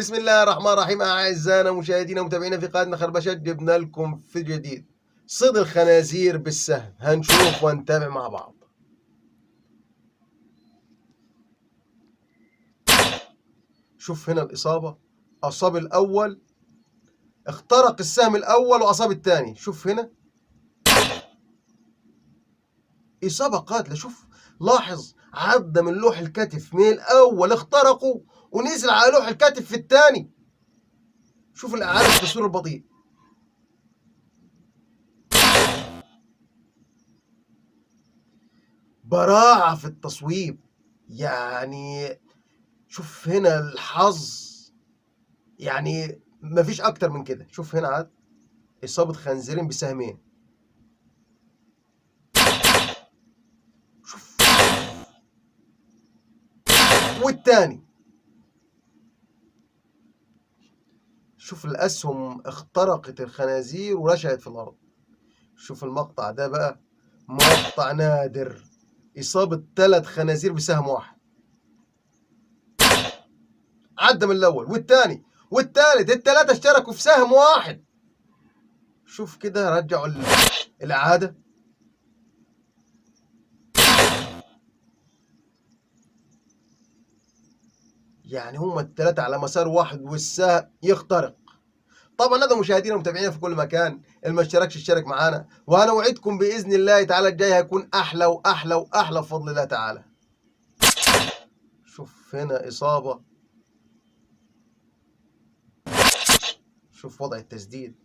بسم الله الرحمن الرحيم. أعزائنا مشاهدينا ومتابعينا في قناتنا خربشات، جبنا لكم في جديد صيد الخنازير بالسهم. هنشوف ونتابع مع بعض. شوف هنا الإصابة، أصاب الأول، اخترق السهم الأول وأصاب الثاني. شوف هنا إصابة قاتلة. شوف لاحظ، عدى من لوح الكتف من الأول اخترقه ونزل على لوح الكتف في الثاني. شوف الإعادة في التصوير البطيء. براعة في التصويب، يعني شوف هنا الحظ، يعني مفيش أكتر من كده. شوف هنا عاد إصابة خنزيرين بسهمين. شوف والتاني، شوف الأسهم اخترقت الخنازير ورشقت في الأرض. شوف المقطع ده بقى، مقطع نادر، إصابة 3 خنازير بسهم واحد. عدى من الأول والتاني والتالت، التلاتة اشتركوا في سهم واحد. شوف كده، رجعوا الإعادة. يعني هما التلاتة على مسار واحد والسهم يخترق. طبعا هذا مشاهدينا ومتابعينا في كل مكان، اللي ما اشتركش اشترك معانا، وانا اوعدكم باذن الله تعالى الجاي هيكون احلى واحلى واحلى بفضل الله تعالى. شوف هنا اصابه، شوف وضع التسديد.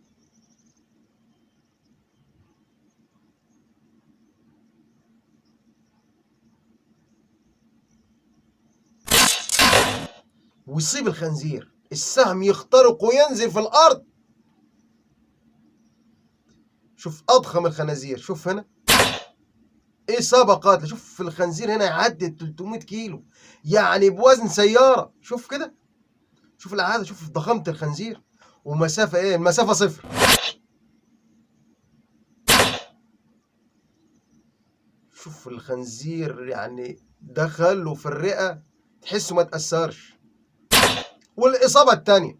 ويصيب الخنزير، السهم يخترق وينزل في الارض. شوف اضخم الخنازير، شوف هنا اصابه قاتله. شوف في الخنزير هنا يعدي 300 كيلو، يعني بوزن سياره. شوف كده، شوف العاده، شوف ضخامه الخنزير. ومسافه ايه؟ المسافه صفر. شوف الخنزير يعني دخله في الرئه، تحسه ما تاثرش. والاصابه الثانيه،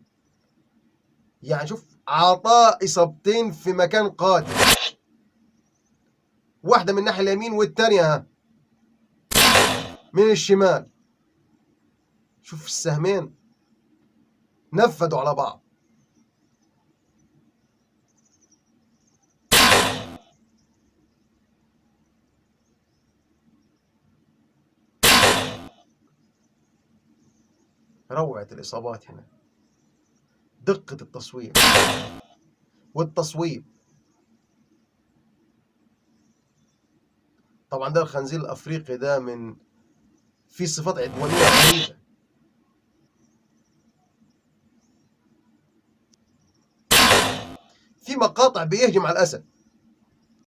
يعني شوف عطاء اصابتين في مكان قاتل، واحده من الناحيه اليمين والثانيه ها من الشمال. شوف السهمين نفذوا على بعض. روعة الإصابات هنا، دقة التصوير والتصويب. طبعا ده الخنزير الأفريقي ده من في صفات عدوانية رهيبة. في مقاطع بيهجم على الأسد،